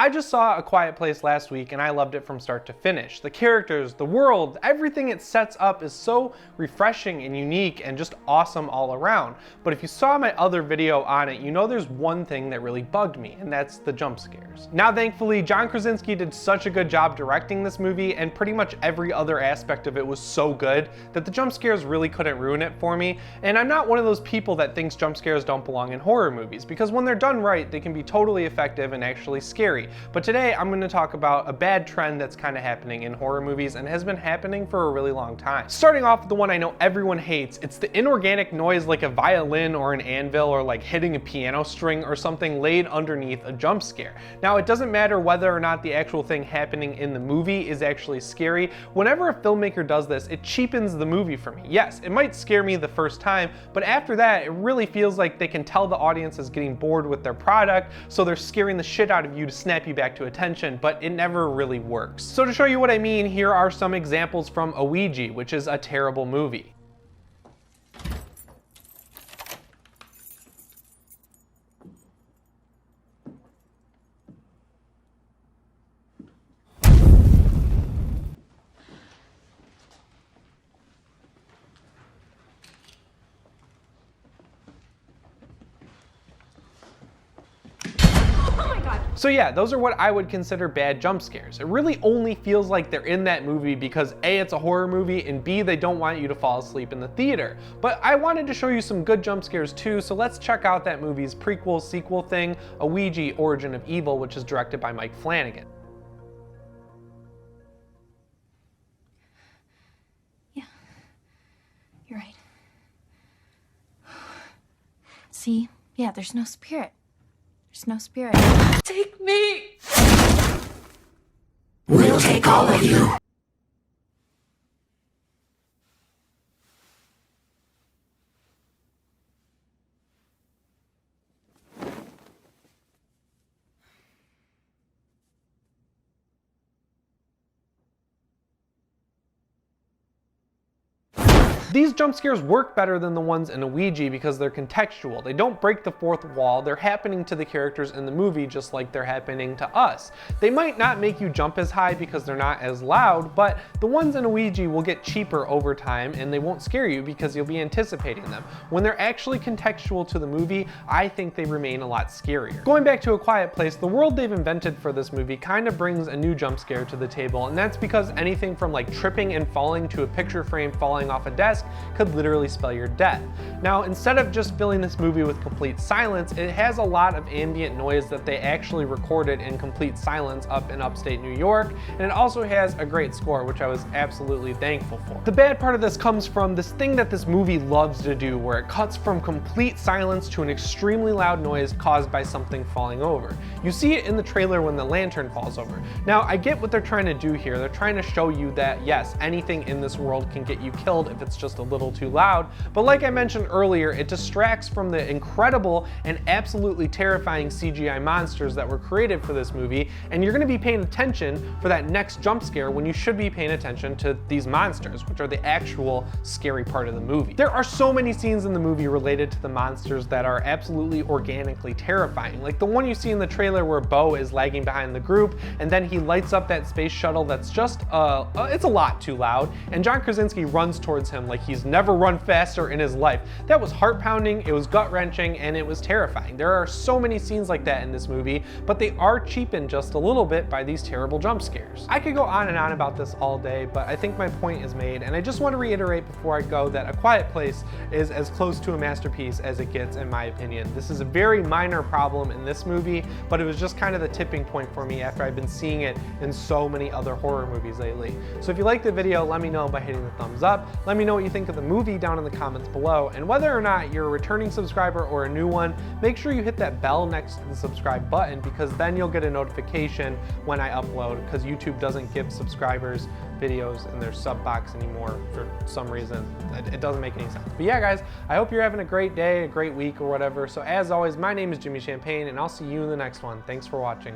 I just saw A Quiet Place last week and I loved it from start to finish. The characters, the world, everything it sets up is so refreshing and unique and just awesome all around. But if you saw my other video on it, you know there's one thing that really bugged me, and that's the jump scares. Now thankfully, John Krasinski did such a good job directing this movie, and pretty much every other aspect of it was so good that the jump scares really couldn't ruin it for me. And I'm not one of those people that thinks jump scares don't belong in horror movies, because when they're done right, they can be totally effective and actually scary. But today I'm going to talk about a bad trend that's kind of happening in horror movies and has been happening for a really long time. Starting off with the one I know everyone hates, it's the inorganic noise like a violin or an anvil or like hitting a piano string or something laid underneath a jump scare. Now it doesn't matter whether or not the actual thing happening in the movie is actually scary. Whenever a filmmaker does this, it cheapens the movie for me. Yes, it might scare me the first time, but after that it really feels like they can tell the audience is getting bored with their product, so they're scaring the shit out of you to snap you back to attention, but it never really works. So to show you what I mean, here are some examples from Ouija, which is a terrible movie. So yeah, those are what I would consider bad jump scares. It really only feels like they're in that movie because A, it's a horror movie, and B, they don't want you to fall asleep in the theater. But I wanted to show you some good jump scares too, so let's check out that movie's prequel sequel thing, Ouija Origin of Evil, which is directed by Mike Flanagan. Yeah, you're right. See? Yeah, there's no spirit. There's no spirit. Take me! We'll take all of you. These jump scares work better than the ones in Ouija because they're contextual. They don't break the fourth wall. They're happening to the characters in the movie just like they're happening to us. They might not make you jump as high because they're not as loud, but the ones in Ouija will get cheaper over time and they won't scare you because you'll be anticipating them. When they're actually contextual to the movie, I think they remain a lot scarier. Going back to A Quiet Place, the world they've invented for this movie kind of brings a new jump scare to the table, and that's because anything from like tripping and falling to a picture frame falling off a desk could literally spell your death. Now, instead of just filling this movie with complete silence, it has a lot of ambient noise that they actually recorded in complete silence up in upstate New York, and it also has a great score, which I was absolutely thankful for. The bad part of this comes from this thing that this movie loves to do, where it cuts from complete silence to an extremely loud noise caused by something falling over. You see it in the trailer when the lantern falls over. Now, I get what they're trying to do here. They're trying to show you that, yes, anything in this world can get you killed if it's just a little too loud, but like I mentioned earlier, it distracts from the incredible and absolutely terrifying CGI monsters that were created for this movie, and you're going to be paying attention for that next jump scare when you should be paying attention to these monsters, which are the actual scary part of the movie. There are so many scenes in the movie related to the monsters that are absolutely organically terrifying, like the one you see in the trailer where Bo is lagging behind the group, and then he lights up that space shuttle that's just, it's a lot too loud, and John Krasinski runs towards him like he's never run faster in his life. That was heart-pounding, it was gut-wrenching, and it was terrifying. There are so many scenes like that in this movie, but they are cheapened just a little bit by these terrible jump scares. I could go on and on about this all day, but I think my point is made, and I just want to reiterate before I go that A Quiet Place is as close to a masterpiece as it gets, in my opinion. This is a very minor problem in this movie, but it was just kind of the tipping point for me after I've been seeing it in so many other horror movies lately. So if you liked the video, let me know by hitting the thumbs up. Let me know what you think of the movie down in the comments below, and whether or not you're a returning subscriber or a new one, make sure you hit that bell next to the subscribe button, because then you'll get a notification when I upload, because YouTube doesn't give subscribers videos in their sub box anymore for some reason. It doesn't make any sense. But yeah, guys, I hope you're having a great day, a great week, or whatever. So as always, my name is Jimmy Champane, and I'll see you in the next one. Thanks for watching.